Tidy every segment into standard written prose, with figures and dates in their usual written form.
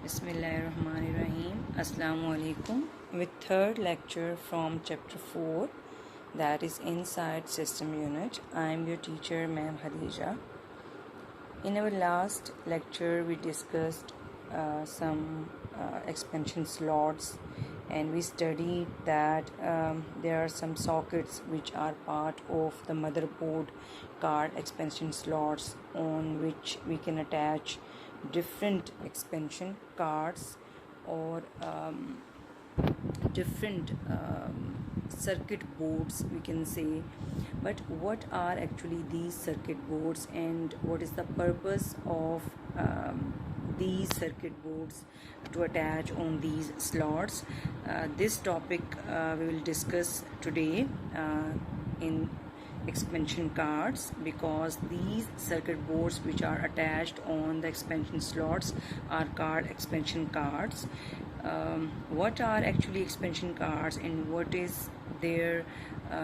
Bismillahirrahmanirrahim. Assalamu alaikum. With third lecture from chapter 4, that is Inside System Unit. I am your teacher, Ma'am Khadija. In our last lecture, we discussed some expansion slots, and we studied that there are some sockets which are part of the motherboard card expansion slots on which we can attach different expansion cards or different circuit boards, we can say. But what are actually these circuit boards and what is the purpose of these circuit boards to attach on these slots? This topic we will discuss today in expansion cards, because these circuit boards which are attached on the expansion slots are called expansion cards. What are actually expansion cards and what is their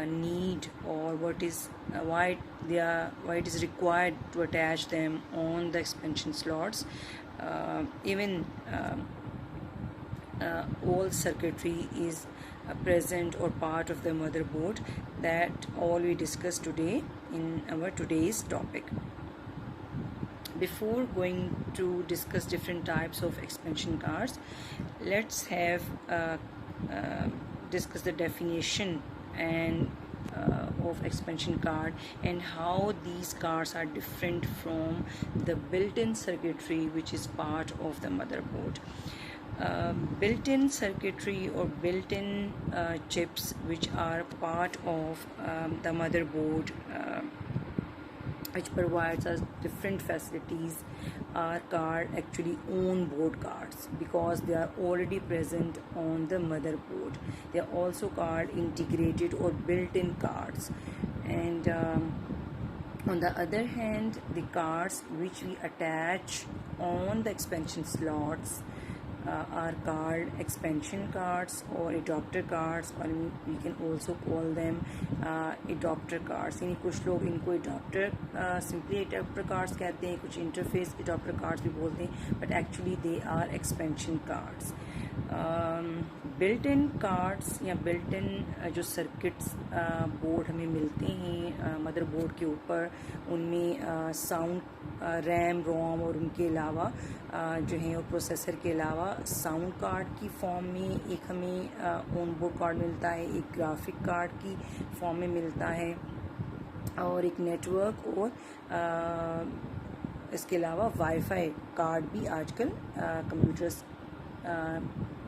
need, or what is why it is required to attach them on the expansion slots? Even all circuitry is present or part of the motherboard. That all we discuss today in our today's topic. Before going to discuss different types of expansion cards, let's have discuss the definition and of expansion card and how these cards are different from the built-in circuitry which is part of the motherboard. Built-in circuitry or built-in chips which are part of the motherboard, which provides us different facilities, are called actually on-board cards because they are already present on the motherboard. They are also called integrated or built-in cards. And on the other hand, the cards which we attach on the expansion slots are called expansion cards or adapter cards, or we can also call them adapter cards. यानी कुछ लोग इनको adapter simply adapter cards कहते हैं, कुछ interface adapter cards भी बोलते हैं, but actually they are expansion cards. built-in cards या built-in जो circuits बोर्ड हमें मिलते हैं मदरबोर्ड के ऊपर, उनमें साउंड रैम रोम और उनके अलावा जो है वो प्रोसेसर के अलावा साउंड कार्ड की फॉर्म में एक हमें ऑन बोर्ड कार्ड मिलता है, एक ग्राफिक कार्ड की फॉर्म में मिलता है, और एक नेटवर्क और इसके अलावा वाईफाई कार्ड भी आजकल कंप्यूटर्स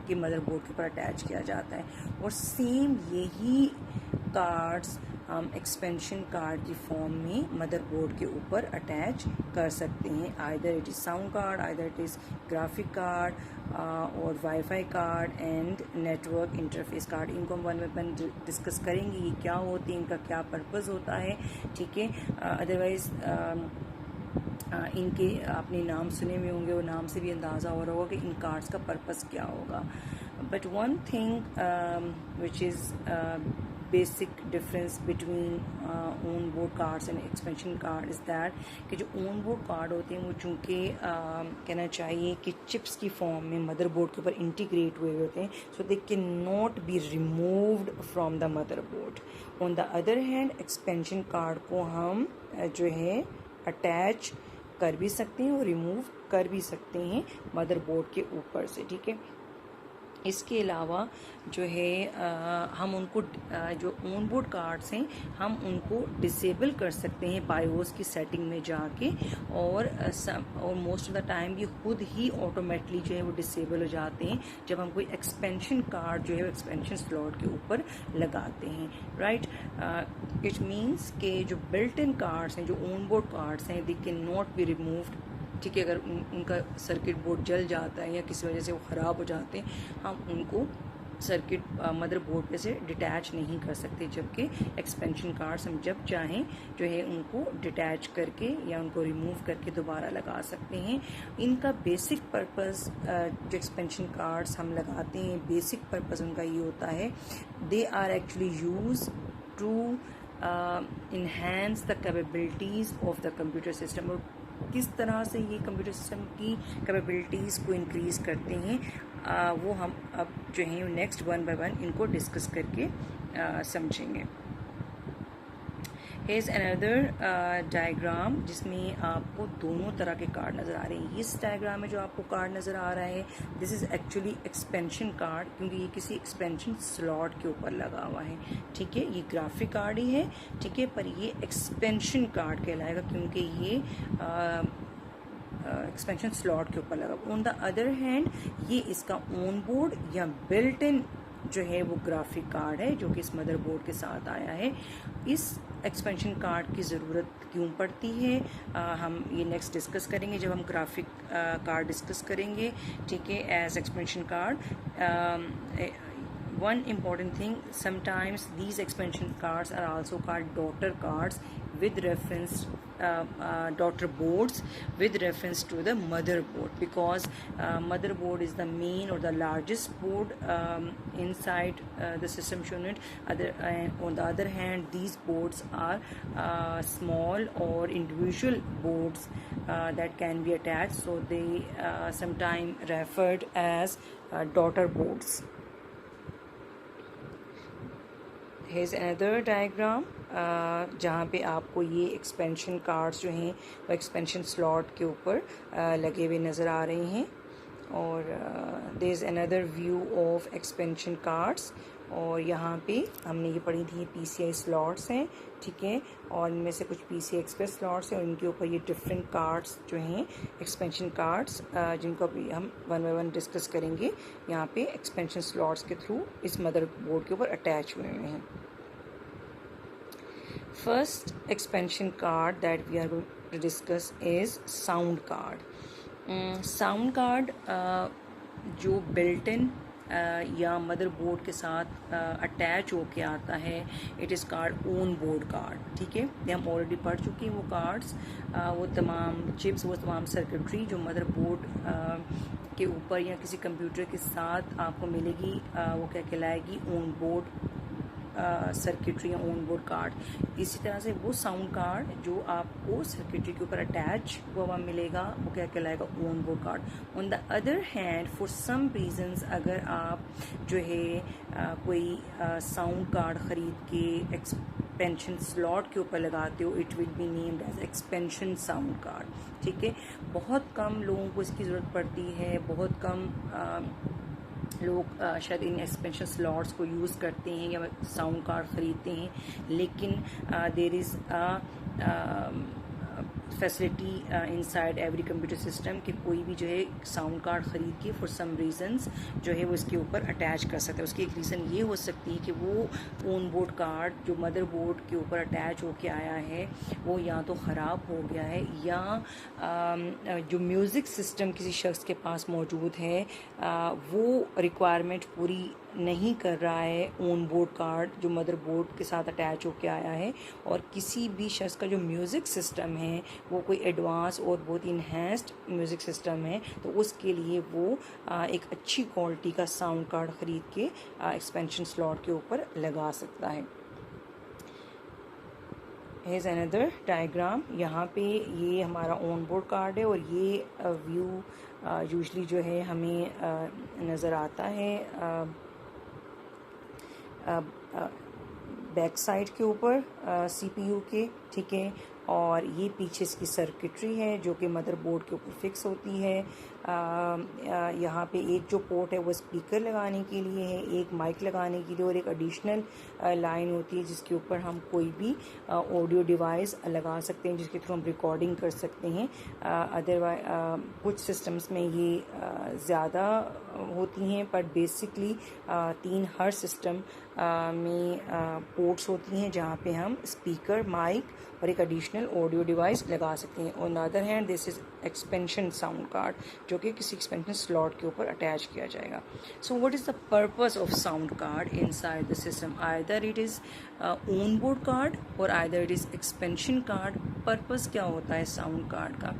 के मदरबोर्ड के ऊपर अटैच किया जाता है. और सेम यही कार्ड्स हम एक्सपेंशन कार्ड की फॉर्म में मदरबोर्ड के ऊपर अटैच कर सकते हैं. Either it is sound card, either it is graphic card और wifi card and network interface card. इनको हम वन बाय वन डिस्कस करेंगे, ये क्या होते हैं, इनका क्या पर्पस होता है. ठीक है, अदरवाइज़ इनके आपने नाम सुने हुए होंगे और नाम से भी अंदाज़ा हो रहा होगा कि इन कार्ड्स का पर्पस क्या होगा. But one thing which is basic difference between on board cards and expansion card is that कि जो ऑन बोर्ड कार्ड होते हैं वो चूँकि कहना चाहिए कि चिप्स की फॉर्म में मदरबोर्ड के ऊपर इंटीग्रेट हुए होते हैं, so they can not be removed from the motherboard. On the other hand expansion card को हम जो है अटैच कर भी सकते हैं और रिमूव कर भी सकते हैं मदरबोर्ड के ऊपर से. ठीक है, इसके अलावा जो है हम उनको जो ऑन बोर्ड कार्ड्स हैं हम उनको डिसेबल कर सकते हैं बायोस की सेटिंग में जाके, और मोस्ट ऑफ द टाइम ये खुद ही ऑटोमेटिकली जो है वो डिसेबल हो जाते हैं जब हम कोई एक्सपेंशन कार्ड जो है एक्सपेंशन स्लॉट के ऊपर लगाते हैं. राइट, इट मीन्स के जो बिल्ट इन कार्ड्स हैं, जो ऑन बोर्ड कार्ड्स हैं, दे कैन नॉट बी रिमूव्ड. ठीक है, अगर उनका सर्किट बोर्ड जल जाता है या किसी वजह से वो ख़राब हो जाते हैं, हम उनको सर्किट मदरबोर्ड पे से डिटैच नहीं कर सकते, जबकि एक्सपेंशन कार्ड्स हम जब चाहें जो है उनको डिटैच करके या उनको रिमूव करके दोबारा लगा सकते हैं. इनका बेसिक पर्पस जो एक्सपेंशन कार्ड्स हम लगाते हैं, बेसिक पर्पस उनका ये होता है, they are actually use to enhance the capabilities of the computer system, और किस तरह से ये कंप्यूटर सिस्टम की कैपेबिलिटीज़ को इंक्रीज़ करते हैं, वो हम अब जो है नेक्स्ट वन बाय वन इनको डिस्कस करके समझेंगे. हेज़ अनदर डायग्राम जिसमें आपको दोनों तरह के कार्ड नज़र आ रहे हैं. इस डायग्राम में जो आपको कार्ड नज़र आ रहा है, this is actually expansion card, क्योंकि ये किसी एक्सपेंशन स्लॉट के ऊपर लगा हुआ है. ठीक है, ये ग्राफिक कार्ड ही है. ठीक है, पर ये एक्सपेंशन कार्ड कहलाएगा क्योंकि ये एक्सपेंशन स्लॉट के ऊपर लगा. ऑन द अदर हैंड ये इसका ऑन बोर्ड या बिल्ट इन जो है वो ग्राफिक कार्ड है जो कि इस मदरबोर्ड के साथ आया है. इस एक्सपेंशन कार्ड की ज़रूरत क्यों पड़ती है, हम ये नेक्स्ट डिस्कस करेंगे जब हम ग्राफिक कार्ड डिस्कस करेंगे. ठीक है, as expansion card. One important thing, sometimes these expansion cards are also called daughter cards with reference daughter boards with reference to the motherboard, because motherboard is the main or the largest board inside the system unit. On the other hand, these boards are small or individual boards that can be attached, so they sometimes referred as daughter boards. Here's another diagram जहाँ पे आपको ये expansion cards जो हैं वो expansion slot के ऊपर लगे हुए नज़र आ रहे हैं. और there is another view of expansion cards. और यहाँ पे हमने ये पढ़ी थी PCI स्लॉट्स हैं. ठीक है, और इनमें से कुछ PCI एक्सप्रेस स्लॉट्स हैं और इनके ऊपर ये डिफरेंट कार्ड्स जो हैं एक्सपेंशन कार्ड्स जिनको अभी हम वन बाय वन डिस्कस करेंगे. यहाँ पे एक्सपेंशन स्लॉट्स के थ्रू इस मदरबोर्ड के ऊपर अटैच हुए हैं. First expansion card that we are going to discuss is sound card. Sound card जो बिल्ट इन या मदरबोर्ड के साथ अटैच होके आता है, it is card on board card. ठीक है, ये हम ऑलरेडी पढ़ चुके हैं वो कार्ड्स. वो तमाम चिप्स, वो तमाम सर्किटरी जो मदरबोर्ड के ऊपर या किसी कंप्यूटर के साथ आपको मिलेगी, वो क्या कहलाएगी, ऑन बोर्ड सर्किटरी या ऑन बोर्ड कार्ड. इसी तरह से वो साउंड कार्ड जो आपको सर्किटरी के ऊपर अटैच हुआ मिलेगा, वो क्या कहलाएगा, on board card. On the other hand, for some reasons अगर आप जो है कोई साउंड कार्ड ख़रीद के एक्सपेंशन स्लॉट के ऊपर लगाते हो, it will be named as expansion sound card. ठीक है, बहुत कम लोगों को इसकी ज़रूरत पड़ती है. बहुत कम लोग शायद इन एक्सपेंशन स्लॉट्स को यूज़ करते हैं या साउंड कार्ड ख़रीदते हैं, लेकिन there is facility inside every computer system कि कोई भी जो है साउंड कार्ड ख़रीद के फॉर सम रीज़न्स जो है वो इसके ऊपर अटैच कर सकता है. उसकी एक रीज़न ये हो सकती है कि वो ऑन बोर्ड कार्ड जो मदर बोर्ड के ऊपर अटैच होके आया है वो या तो ख़राब हो गया है, या जो म्यूज़िक सिस्टम किसी शख्स के पास मौजूद है वो रिक्वायरमेंट पूरी नहीं कर रहा है ऑन बोर्ड कार्ड जो मदर बोर्ड के साथ अटैच होके आया है. और किसी भी शख्स का जो म्यूज़िक सिस्टम है वो कोई एडवांस और बहुत इन्हेंस्ड म्यूज़िक सिस्टम है, तो उसके लिए वो एक अच्छी क्वालिटी का साउंड कार्ड ख़रीद के एक्सपेंशन स्लॉट के ऊपर लगा सकता है. Here's another diagram. यहाँ पे ये हमारा ऑन बोर्ड कार्ड है और ये व्यू यूजली जो है हमें नज़र आता है बैक साइड के ऊपर CPU के. ठीक है, और ये पीछे इसकी सर्किटरी है जो कि मदरबोर्ड के ऊपर फिक्स होती है. यहाँ पे एक जो पोर्ट है वो स्पीकर लगाने के लिए है, एक माइक लगाने के लिए और एक एडिशनल लाइन होती है जिसके ऊपर हम कोई भी ऑडियो डिवाइस लगा सकते हैं जिसके थ्रू हम रिकॉर्डिंग कर सकते हैं. अदरवाइज कुछ सिस्टम्स में ये ज़्यादा होती हैं, पर बेसिकली 3 हर सिस्टम में पोर्ट्स होती हैं जहाँ पे हम स्पीकर, माइक और एक एडिशनल ऑडियो डिवाइस लगा सकते हैं. On the other hand this is expansion sound card जो कि किसी एक्सपेंशन स्लॉट के ऊपर अटैच किया जाएगा. So what is the purpose of sound card inside the system? Either it is on board card और either it is expansion card. Purpose क्या होता है साउंड कार्ड का?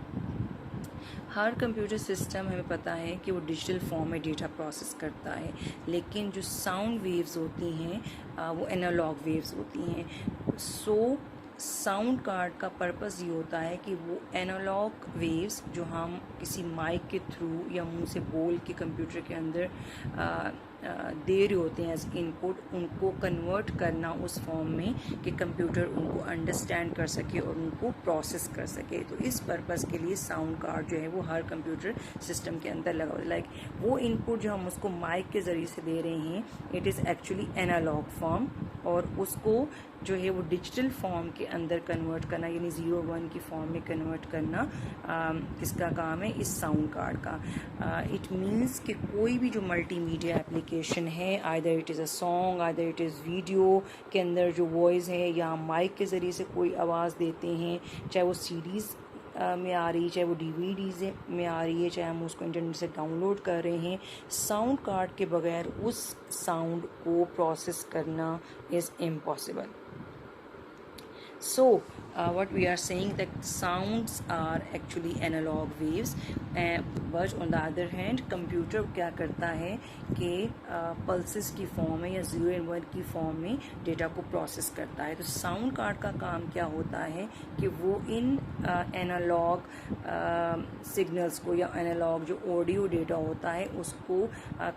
हर कंप्यूटर सिस्टम हमें पता है कि वो डिजिटल फॉर्म में डेटा प्रोसेस करता है, लेकिन जो साउंड वेव्स होती हैं वो एनालॉग वेव्स होती हैं. सो साउंड कार्ड का पर्पस ये होता है कि वो एनालॉग वेव्स जो हम किसी माइक के थ्रू या मुंह से बोल के कंप्यूटर के अंदर दे रहे होते हैं एज इनपुट, उनको कन्वर्ट करना उस फॉर्म में कि कंप्यूटर उनको अंडरस्टैंड कर सके और उनको प्रोसेस कर सके। तो इस पर्पस के लिए साउंड कार्ड जो है वो हर कंप्यूटर सिस्टम के अंदर लगा हुआ है। लाइक वो इनपुट जो हम उसको माइक के ज़रिए से दे रहे हैं, it is actually analogue form, और उसको जो है वो डिजिटल फॉर्म के अंदर कन्वर्ट करना, यानी 0-1 की फॉर्म में कन्वर्ट करना किसका काम है, इस साउंड कार्ड का। इट मीन्स कि कोई भी जो मल्टीमीडिया एप्लीकेशन है, either it is a song, either it is video के अंदर जो वॉइस है, या माइक के ज़रिए से कोई आवाज़ देते हैं, चाहे वो सीडीज़ में आ रही है, चाहे वो डीवीडीज़ में आ रही है, चाहे हम उसको इंटरनेट से डाउनलोड कर रहे हैं, साउंड कार्ड के बगैर उस साउंड को प्रोसेस करना is impossible. So what we are saying that sounds are actually analog waves, but on the other hand computer क्या करता है कि pulses की फॉर्म में या 0 and 1 की फॉर्म में डेटा को प्रोसेस करता है। तो साउंड कार्ड का काम क्या होता है कि वो इन एनालॉग सिग्नल्स को या एनालॉग जो ऑडियो डेटा होता है उसको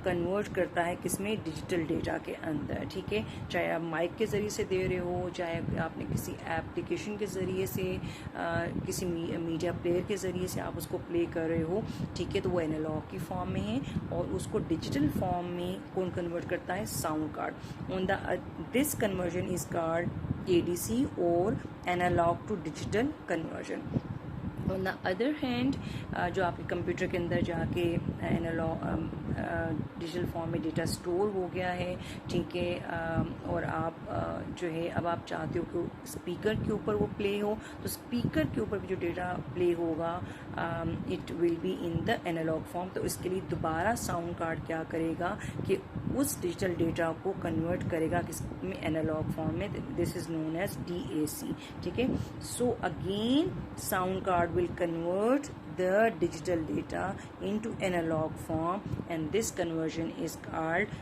कन्वर्ट करता है किसमें, डिजिटल डेटा के अंदर। ठीक है, चाहे आप माइक के ज़रिए से दे रहे हो, चाहे आपने किसी एप्लीकेशन के ज़रिए से किसी मीडिया प्लेयर के ज़रिए से आप उसको प्ले कर रहे हो, ठीक है, तो वो एनालॉग की फॉर्म में है, और उसको डिजिटल फॉर्म में कौन कन्वर्ट करता है, sound card. On the this conversion is called ADC और analog to digital conversion. On the other hand जो आपके कंप्यूटर के अंदर जाके एनालॉग डिजिटल फॉर्म में डेटा स्टोर हो गया है, ठीक है, और आप जो है अब आप चाहते हो कि स्पीकर के ऊपर वो प्ले हो, तो स्पीकर के ऊपर भी जो डेटा प्ले होगा it will be in the analogue form. तो इसके लिए दोबारा साउंड कार्ड क्या करेगा कि उस डिजिटल डेटा को कन्वर्ट करेगा किसमें, एनालॉग फॉर्म में। This is known as DAC। ठीक है, so again sound card will convert the digital data into analog form, and this conversion is called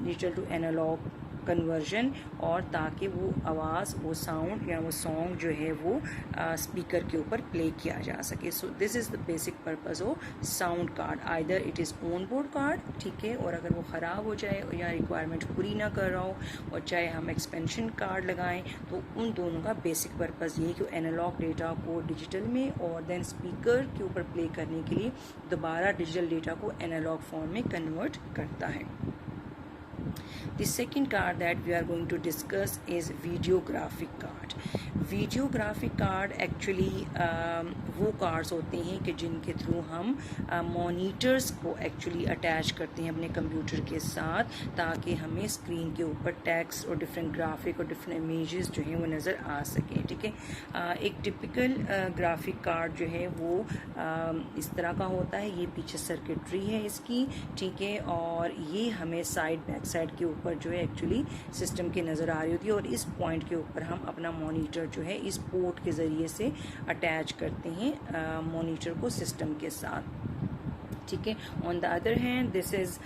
digital to analog conversion, और ताकि वो आवाज़, वो साउंड या वो सॉन्ग जो है वो स्पीकर के ऊपर प्ले किया जा सके। So this is the basic purpose of sound card. Either it is on board card, ठीक है, और अगर वो ख़राब हो जाए या रिक्वायरमेंट पूरी ना कर रहा हो, और चाहे हम एक्सपेंशन कार्ड लगाएं, तो उन दोनों का बेसिक पर्पस ये है कि एनालॉग डेटा को डिजिटल में और देन स्पीकर के ऊपर प्ले करने के लिए दोबारा डिजिटल डेटा को एनालॉग फॉर्म में कन्वर्ट करता है। The second card that we are going to discuss is videographic card. Videographic card actually वो कार्ड्स होते हैं कि जिनके थ्रू हम मॉनिटर्स को एक्चुअली अटैच करते हैं अपने कंप्यूटर के साथ, ताकि हमें स्क्रीन के ऊपर टेक्स्ट और डिफरेंट ग्राफिक और डिफरेंट इमेजेस जो हैं वो नज़र आ सकें। ठीक है, एक टिपिकल ग्राफिक कार्ड जो है वो इस तरह का होता है, ये पीछे सर्किटरी है इसकी, ठीक है, और ये हमें साइड बैक साइड के ऊपर जो है एक्चुअली सिस्टम के नज़र आ रही होती है, और इस पॉइंट के ऊपर हम अपना मॉनिटर जो है इस पोर्ट के ज़रिए से अटैच करते हैं मॉनिटर को सिस्टम के साथ। ठीक है, on the other hand this is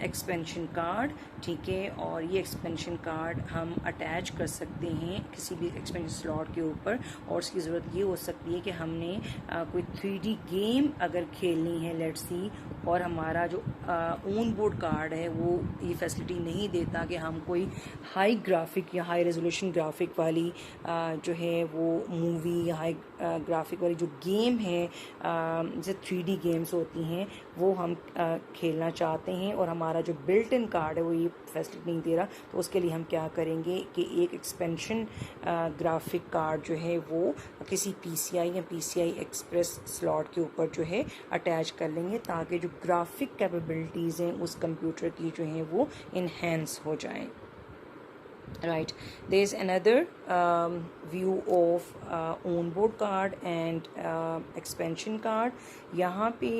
expansion card, ठीक है, और ये एक्सपेंशन कार्ड हम अटैच कर सकते हैं किसी भी एक्सपेंशन स्लॉट के ऊपर, और उसकी ज़रूरत ये हो सकती है कि हमने कोई 3D गेम अगर खेलनी है लेट्स सी, और हमारा जो ऑन बोर्ड कार्ड है वो ये फैसिलिटी नहीं देता कि हम कोई हाई ग्राफिक या हाई रेजोल्यूशन ग्राफिक वाली जो है वो मूवी या हाई ग्राफिक वाली जो गेम है, जैसे 3D गेम्स होती हैं, वो हम खेलना चाहते हैं, और हमारा जो बिल्ट इन कार्ड है वो ये फैसिलिटी नहीं दे रहा। तो उसके लिए हम क्या करेंगे कि एक एक्सपेंशन ग्राफिक कार्ड जो है वो किसी PCI या PCI एक्सप्रेस स्लॉट के ऊपर जो है अटैच कर लेंगे, ताकि जो ग्राफिक कैपेबिलिटीज़ हैं उस कंप्यूटर की जो हैं वो इन्हेंस हो जाएं। Right, there is another view of on-board card and expansion card. यहाँ पे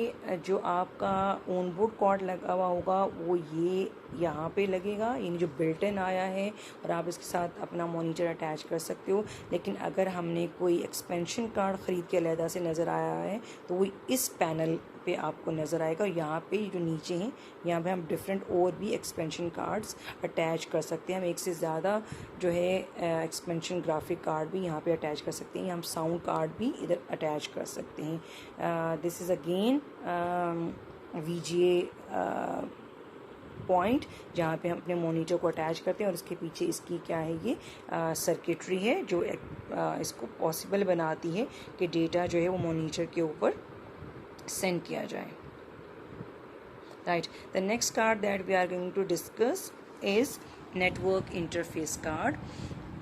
जो आपका on-board कार्ड लगा हुआ होगा वो ये यहाँ पे लगेगा, यानी जो बिल्ट इन आया है, और आप इसके साथ अपना मॉनिटर अटैच कर सकते हो। लेकिन अगर हमने कोई एक्सपेंशन कार्ड ख़रीद के अलहदा से नज़र आया है तो वो इस पैनल पे आपको नज़र आएगा। और यहाँ पे जो नीचे हैं यहाँ पे हम डिफरेंट और भी एक्सपेंशन कार्ड्स अटैच कर सकते हैं। हम एक से ज़्यादा जो है एक्सपेंशन ग्राफिक कार्ड भी यहाँ पे अटैच कर सकते हैं। हम साउंड कार्ड भी इधर अटैच कर सकते हैं। This is again VGA point, जहाँ पे हम अपने मॉनिटर को अटैच करते हैं और इसके पीछे इसकी क्या है, ये सर्किटरी है जो इसको पॉसिबल बनाती है कि डेटा जो है वो मॉनिटर के ऊपर सेंड किया जाए। Right, the next card that we are going to discuss is network interface card.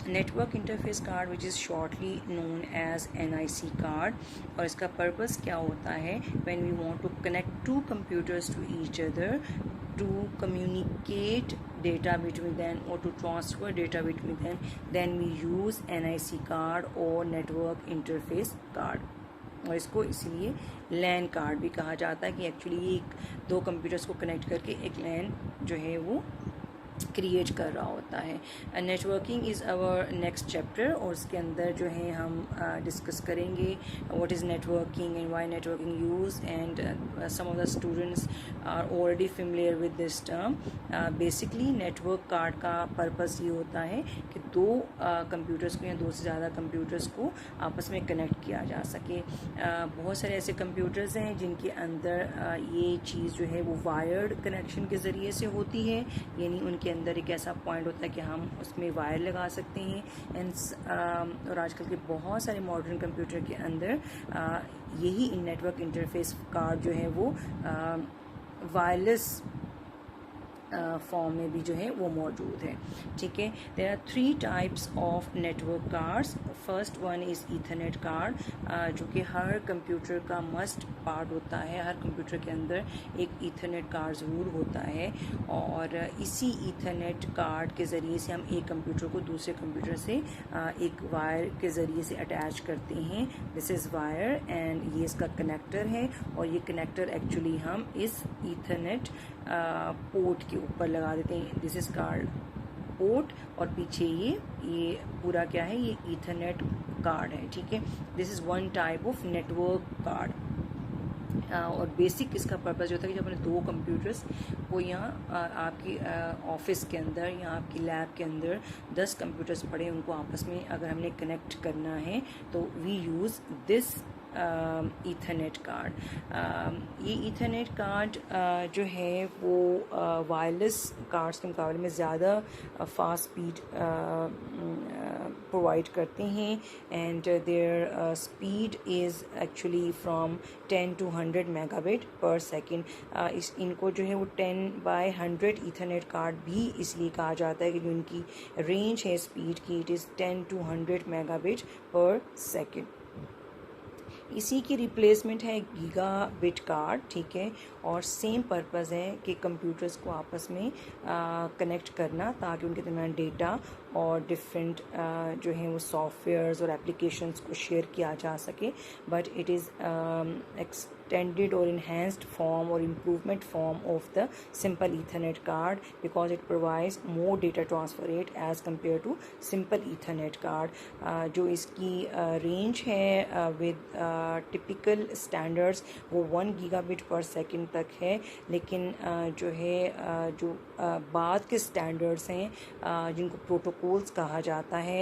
Network interface card which is shortly known as NIC card. और इसका पर्पस क्या होता है, when we want to connect two computers to each other to communicate data between them or to transfer data between them, then we use NIC card और network interface card। और इसको इसलिए LAN card भी कहा जाता है कि actually ये दो कंप्यूटर्स को कनेक्ट करके एक LAN जो है वो क्रिएट कर रहा होता है। Networking is our next chapter और उसके अंदर जो है हम डिस्कस करेंगे what is networking and why networking use and some of the students are already familiar with this term. Basically network card का पर्पस ये होता है कि दो कंप्यूटर्स को या दो से ज़्यादा कंप्यूटर्स को आपस में कनेक्ट किया जा सके। बहुत सारे ऐसे कंप्यूटर्स हैं जिनके अंदर ये चीज़ जो है वो वायर्ड कनेक्शन के ज़रिए से होती है, यानी उनके अंदर एक ऐसा पॉइंट होता है कि हम उसमें वायर लगा सकते हैं। एंड और आजकल के बहुत सारे मॉडर्न कंप्यूटर के अंदर यही नेटवर्क इंटरफेस कार्ड जो है वो वायरलेस फॉर्म में भी जो है वो मौजूद है। ठीक है, there are 3 types of network cards. First one is ethernet card, जो कि हर कंप्यूटर का मस्ट पार्ट होता है। हर कंप्यूटर के अंदर एक ईथरनेट कार्ड ज़रूर होता है और इसी ईथरनेट कार्ड के ज़रिए से हम एक कंप्यूटर को दूसरे कंप्यूटर से एक वायर के ज़रिए से अटैच करते हैं। दिस इज़ वायर एंड ये इसका कनेक्टर है और ये कनेक्टर एक्चुअली हम इस ईथरनेट पोर्ट के ऊपर लगा देते हैं। दिस इज कार्ड पोर्ट और पीछे ये पूरा क्या है, ये ईथरनेट कार्ड है। ठीक है, this is one type of network card. और बेसिक इसका पर्पस जो होता है कि जब अपने दो कंप्यूटर्स को यहाँ आपकी ऑफिस के अंदर या आपकी लैब के अंदर 10 कंप्यूटर्स पड़े, उनको आपस में अगर हमने कनेक्ट करना है तो we use this ethernet card. ये ईथरनेट कार्ड जो है वो वायरलेस कार्ड्स के मुकाबले में ज़्यादा फास्ट स्पीड प्रोवाइड करते हैं and there speed is actually from 10 to 100 megabit पर सेकेंड। इनको जो है वो 10/100 ईथरनेट कार्ड भी इसलिए कहा जाता है कि जो इनकी रेंज है स्पीड की, इट इज़ 10 to 100 मेगाबिट पर सेकेंड। इसी की रिप्लेसमेंट है गीगाबिट कार्ड। ठीक है, और सेम पर्पस है कि कंप्यूटर्स को आपस में कनेक्ट करना ताकि उनके दरमियान डेटा और डिफरेंट जो हैं वो सॉफ्टवेयर्स और एप्लीकेशंस को शेयर किया जा सके। But it is extended or enhanced form or improvement form of the simple Ethernet card because it provides more data transfer rate as compared to simple Ethernet card। जो इसकी range है with typical standards वो 1 gigabit per second तक है, लेकिन जो है जो बाद के स्टैंडर्ड्स हैं जिनको प्रोटोकॉल्स कहा जाता है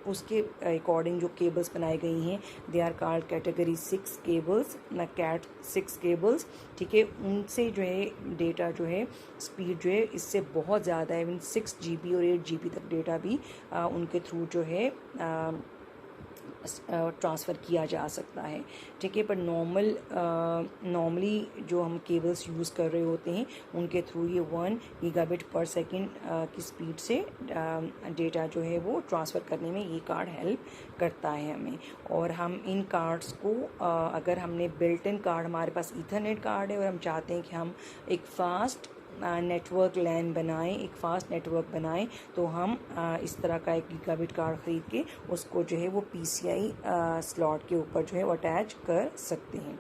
उसके अकॉर्डिंग जो केबल्स बनाई गई हैं they are called category 6 cables, cat 6 cables. ठीक है, उनसे जो है डेटा जो है स्पीड जो है इससे बहुत ज़्यादा है, इवन 6 GB और 8 GB तक डेटा भी उनके थ्रू जो है ट्रांसफ़र किया जा सकता है। ठीक है, पर नॉर्मली जो हम केबल्स यूज़ कर रहे होते हैं उनके थ्रू ये 1 गीगाबिट पर सेकेंड की स्पीड से डेटा जो है वो ट्रांसफ़र करने में ये कार्ड हेल्प करता है हमें। और हम इन कार्ड्स को अगर हमने बिल्ट इन कार्ड, हमारे पास ईथरनेट कार्ड है और हम चाहते हैं कि हम एक फ़ास्ट नेटवर्क लैन बनाएं, एक फ़ास्ट नेटवर्क बनाएं, तो हम इस तरह का एक गीगाबिट कार्ड ख़रीद के उसको जो है वो PCI स्लॉट के ऊपर जो है वो अटैच कर सकते हैं।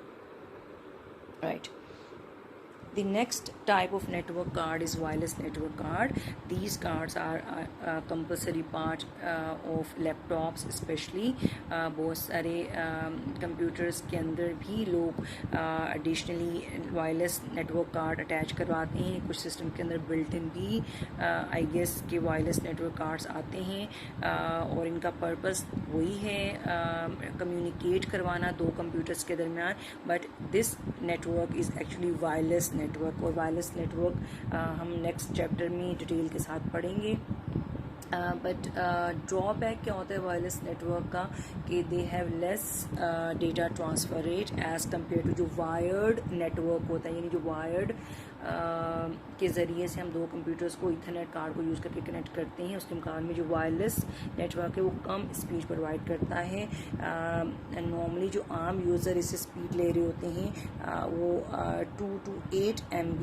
Right, The next type of network card is wireless network card. These cards are a compulsory part of laptops, especially बहुत सारे computers के अंदर भी लोग additionally wireless network card attach करवाते हैं. कुछ system के अंदर built in भी I guess के wireless network cards आते हैं और इनका purpose वही है communicate करवाना दो computers के दरमियान. But this network is actually wireless network और वायरलेस नेटवर्क हम नेक्स्ट चैप्टर में डिटेल के साथ पढ़ेंगे. बट ड्रॉबैक क्या होता है वायरलेस नेटवर्क का कि they have less data transfer rate as compare to जो वायर्ड नेटवर्क होता है, यानी जो वायर्ड के ज़रिए से हम दो कंप्यूटर्स को ईथरनेट कार्ड को यूज़ करके कनेक्ट करते हैं. उसके मुकाबले में जो वायरलेस नेटवर्क है वो कम स्पीड प्रोवाइड करता है. नॉर्मली जो आम यूज़र इससे स्पीड ले रहे होते हैं वो 2 to 8 MB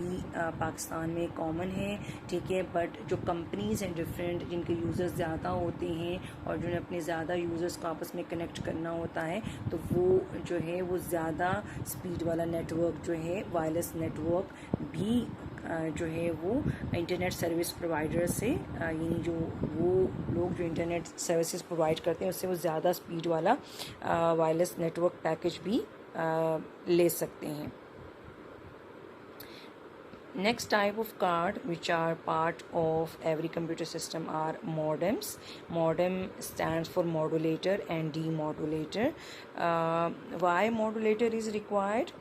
पाकिस्तान में कॉमन है, ठीक है. बट जो कंपनीज़ हैं डिफरेंट जिनके यूज़र्स ज़्यादा होते हैं और जिन्हें अपने ज़्यादा यूज़र्स को आपस में कनेक्ट करना होता है तो वो जो है वो ज़्यादा स्पीड वाला नेटवर्क जो है वायरलेस नेटवर्क भी जो है वो इंटरनेट सर्विस प्रोवाइडर से यानी जो वो लोग जो इंटरनेट सर्विसेज प्रोवाइड करते हैं उससे वो ज़्यादा स्पीड वाला वायरलेस नेटवर्क पैकेज भी ले सकते हैं. Next type of card which are part of every computer system are modems. Modem stands for modulator and demodulator. Why modulator is required?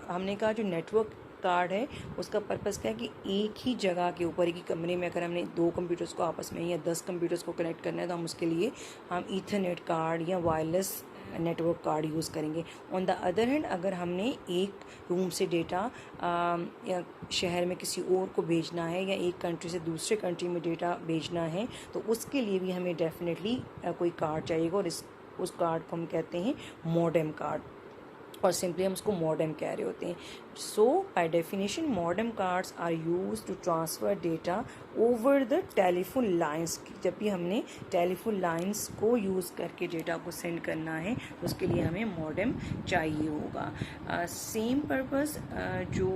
हमने कहा जो नेटवर्क कार्ड है उसका पर्पस क्या है कि एक ही जगह के ऊपर एक ही कमरे में अगर हमने दो कंप्यूटर्स को आपस में या 10 कंप्यूटर्स को कनेक्ट करना है तो हम उसके लिए हम ईथरनेट कार्ड या वायरलेस नेटवर्क कार्ड यूज़ करेंगे. ऑन द अदर हैंड अगर हमने एक रूम से डेटा या शहर में किसी और को भेजना है या एक कंट्री से दूसरे कंट्री में डेटा भेजना है तो उसके लिए भी हमें डेफिनेटली कोई कार्ड चाहिएगा और उस कार्ड को हम कहते हैं मॉडेम कार्ड और सिंपली हम उसको मॉडेम कह रहे होते हैं. So by definition modem cards are use to transfer data over the telephone lines. जब भी हमने टेलीफोन लाइंस को यूज़ करके डेटा को सेंड करना है तो उसके लिए हमें मॉडेम चाहिए होगा. सेम पर्पस जो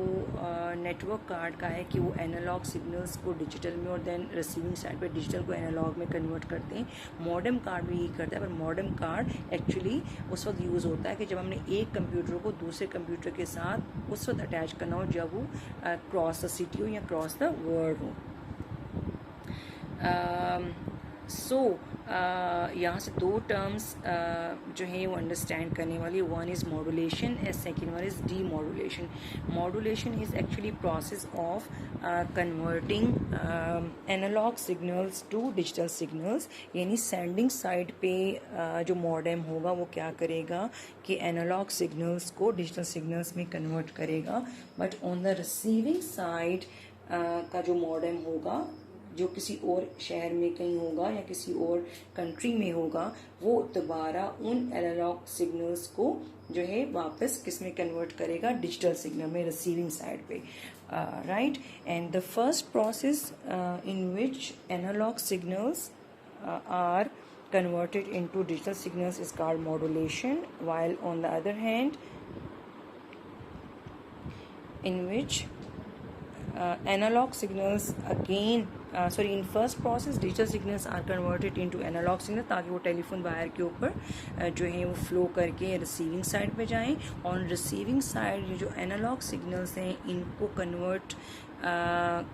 नेटवर्क कार्ड का है कि वो एनालॉग सिग्नल्स को डिजिटल में और देन रिसीविंग साइड पे डिजिटल को एनालॉग में कन्वर्ट करते हैं. मॉडेम कार्ड भी यही करता है, पर मॉडेम कार्ड एक्चुअली उस वक्त यूज़ होता है कि जब हमने एक कंप्यूटर को दूसरे कंप्यूटर के साथ उस वक्त अटैच करना हो जब वो क्रॉस द सिटी हो या क्रॉस द वर्ल्ड हो. यहाँ से दो टर्म्स जो है वो अंडरस्टैंड करने वाली. One is modulation and second one is demodulation. Modulation is actually process of converting analog signals to digital signals. यानी सेंडिंग साइड पे जो मॉडेम होगा वो क्या करेगा कि एनालॉग सिग्नल्स को डिजिटल सिग्नल्स में कन्वर्ट करेगा. But on the receiving side का जो मॉडेम होगा जो किसी और शहर में कहीं होगा या किसी और कंट्री में होगा वो दोबारा उन एनालॉग सिग्नल्स को जो है वापस किस में कन्वर्ट करेगा डिजिटल सिग्नल में रिसीविंग साइड पे. Right. And the first process in which analog signals are converted into digital signals is called modulation, while on the other hand in which analog signals again in first process digital signals are converted into analog signal ताकि वो telephone wire के ऊपर जो है वो flow करके receiving side पे जाएं. और रिसीविंग साइड जो एनालॉग सिग्नल्स हैं इनको कन्वर्ट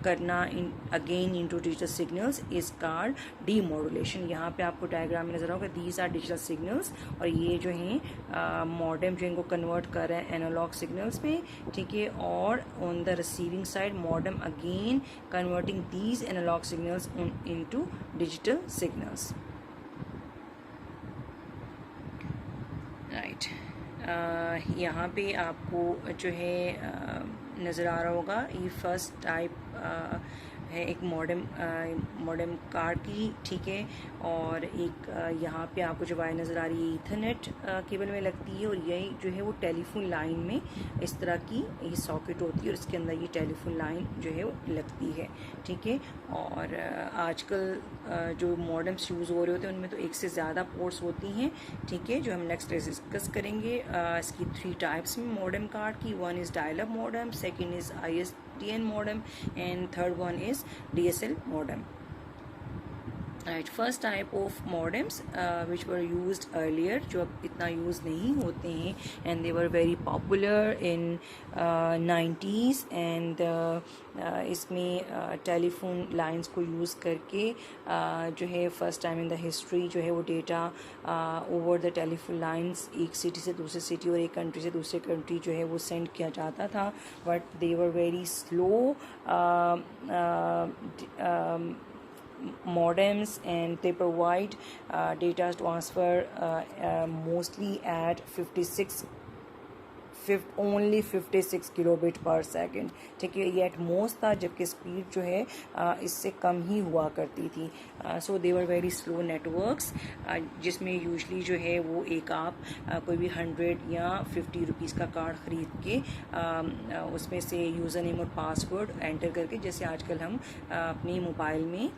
करना again into digital signals is called demodulation. यहाँ पे आपको डायग्राम में नजर होगा दीज आर डिजिटल सिग्नल्स और ये जो हैं मॉडेम जो इनको कन्वर्ट कर रहे हैं एनालॉग सिग्नल्स में, ठीक है. और on the receiving side modem again converting these analog signals into digital signals. Right. यहाँ पे आपको जो है नज़र आ रहा होगा ये फर्स्ट टाइप है एक मॉडेम कार्ड की, ठीक है। और एक यहाँ पे आपको जो वायर नज़र आ रही है ईथरनेट केबल में लगती है, और यही जो है वो टेलीफोन लाइन में इस तरह की ये सॉकेट होती है और इसके अंदर ये टेलीफोन लाइन जो है वो लगती है, ठीक है। और आजकल जो मॉडेम्स यूज़ हो रहे होते हैं उनमें तो एक से ज़्यादा पोर्ट्स होती हैं, ठीक है, जो हम नेक्स्ट डिस्कस करेंगे। इसकी 3 टाइप्स में मॉडेम कार्ड की, one is dial up modem, second is ISDN modem, and third one is DSL modem. Right, first type of modems which were used earlier, जो अब इतना यूज़ नहीं होते हैं, and they were very popular in 90s, and इसमें telephone lines को use करके जो है first time in the history जो है वो data over the telephone lines एक सिटी से दूसरे सिटी और एक कंट्री से दूसरे कंट्री जो है वो सेंड किया जाता था, but they were very slow modems, and they provide data transfer mostly at only 56 kilobit per second, ठीक है। ये एट मोस्ट था, जबकि स्पीड जो है इससे कम ही हुआ करती थी। सो दे वर वेरी स्लो नेटवर्क्स, जिसमें यूजली जो है वो एक आप कोई भी 100 या 50 रुपीज़ का कार्ड ख़रीद के उसमें से यूज़र नेम और पासवर्ड एंटर करके, जैसे आजकल हम अपने मोबाइल में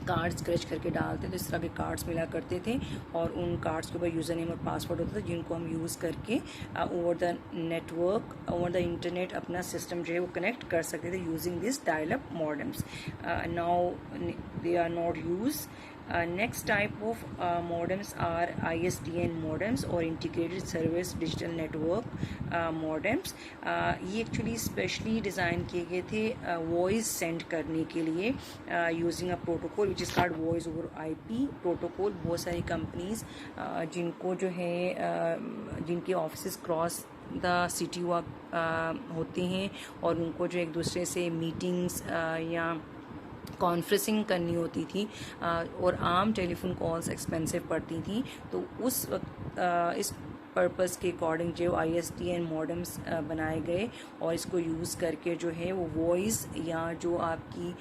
कार्ड स्क्रैच करके डालते थे, तो इस तरह के कार्ड्स मिला करते थे, और उन कार्ड्स के ऊपर यूज़र नेम और पासवर्ड होता था, जिनको हम यूज़ करके over the network, over the internet अपना सिस्टम जो है वो कनेक्ट कर सकते थे using this dial up modems. Now they are not use. Next type of modems are ISDN modems और integrated service digital network modems। ये एक्चुअली स्पेशली डिज़ाइन किए गए थे वॉइस सेंड करने के लिए using a protocol which is called voice over IP protocol. बहुत सारी कंपनीज जिनको जो है जिनके ऑफिस क्रॉस द सिटी हुआ होते हैं, और उनको जो एक दूसरे से मीटिंग्स या कॉन्फ्रेंसिंग करनी होती थी, और आम टेलीफोन कॉल्स एक्सपेंसिव पड़ती थी, तो उस वक्त इस पर्पस के अकॉर्डिंग जो ISDN मॉडेम्स बनाए गए, और इसको यूज़ करके जो है वो वॉइस या जो आपकी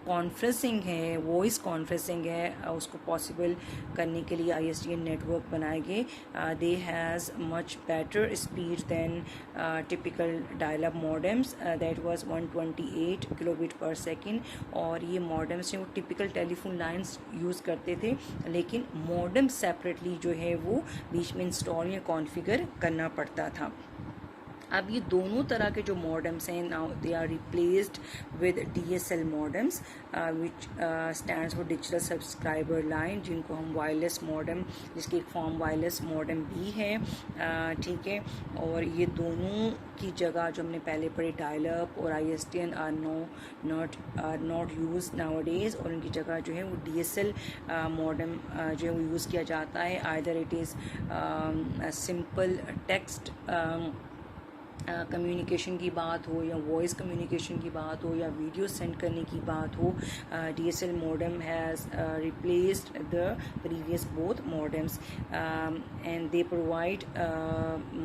कॉन्फ्रेंसिंग है, वॉइस कॉन्फ्रेंसिंग है, उसको पॉसिबल करने के लिए ISDN नेटवर्क बनाए गए। They has much better speed than typical dial up modems, that was 128 kilobit per second. और ये मॉडेम्स हैं वो टिपिकल टेलीफोन लाइंस यूज़ करते थे, लेकिन मॉडेम सेपरेटली जो है वो बीच में इंस्टॉल कॉन्फ़िगर करना पड़ता था। अब ये दोनों तरह के जो मॉडेम्स हैं, now they are replaced with DSL modems which stands for digital subscriber line, जिनको हम वायरलेस मॉडेम, जिसकी एक फॉर्म वायरलेस मॉडेम भी है, ठीक है। और ये दोनों की जगह जो हमने पहले पढ़ी डायल अप और ISDN are not use nowadays, और उनकी जगह जो है वो DSL मॉडेम जो है वो यूज़ किया जाता है। Either it is simple text communication की बात हो, या वॉइस कम्युनिकेशन की बात हो, या वीडियो सेंड करने की बात हो, DSL modem has replaced the previous both modems, and they provide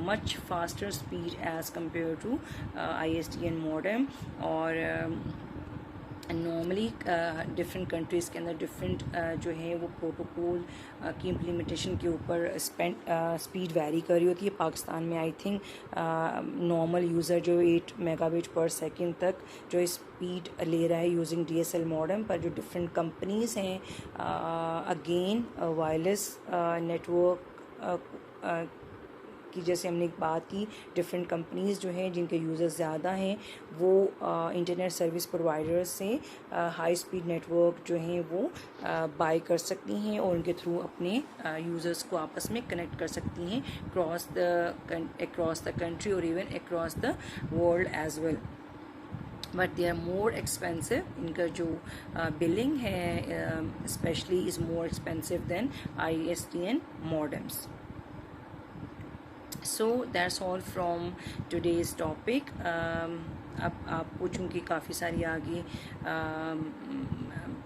much faster speed as compared to ISDN modem। और नॉर्मली डिफरेंट कंट्रीज़ के अंदर डिफरेंट जो है वो प्रोटोकॉल की इम्प्लीमेंटेशन के ऊपर स्पीड वैरी कर रही होती है। पाकिस्तान में आई थिंक नॉर्मल यूज़र जो 8 मेगाबिट पर सेकेंड तक जो स्पीड ले रहा है यूजिंग DSL मॉडेम, पर जो डिफरेंट कंपनीज़ हैं अगेन वायरलेस नेटवर्क की, जैसे हमने एक बात की, डिफरेंट कंपनीज़ जो हैं जिनके यूज़र्स ज़्यादा हैं वो इंटरनेट सर्विस प्रोवाइडर्स से हाई स्पीड नेटवर्क जो हैं वो बाय कर सकती हैं, और उनके थ्रू अपने यूज़र्स को आपस में कनेक्ट कर सकती हैं अक्रॉस द कंट्री और even across the world as well. But they are more expensive, इनका जो बिलिंग है specially is more expensive than ISDN modems. So that's all from today's topic। अब आपको चूँकि काफ़ी सारी आगे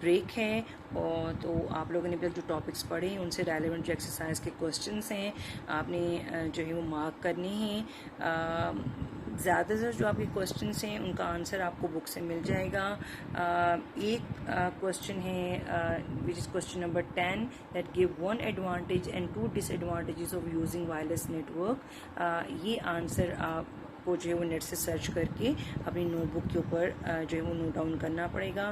ब्रेक है, और तो आप लोगों ने भी जो टॉपिक्स पढ़े हैं उनसे रेलेवेंट जो एक्सरसाइज के क्वेश्चंस हैं आपने जो है वो मार्क करने हैं। ज़्यादातर जो आपके क्वेश्चंस हैं उनका आंसर आपको बुक से मिल जाएगा। एक क्वेश्चन है which is question number 10 that give 1 advantage and 2 disadvantages of using wireless network. ये आंसर आपको जो है वो नेट से सर्च करके अपनी नोटबुक के ऊपर जो है वो नोट डाउन करना पड़ेगा।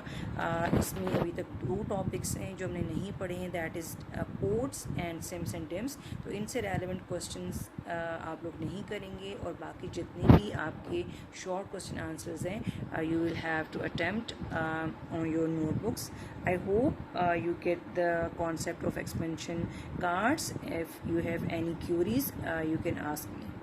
इसमें अभी तक 2 टॉपिक्स हैं जो हमने नहीं पढ़े हैं, that is ports and SIMMs and DIMMs. तो इनसे रेलेवेंट क्वेश्चंस आप लोग नहीं करेंगे और बाकी जितने भी आपके शॉर्ट क्वेश्चन आंसर्स हैं you will have to attempt on your notebooks. I hope you get the concept of expansion cards. If you have any queries you can ask me.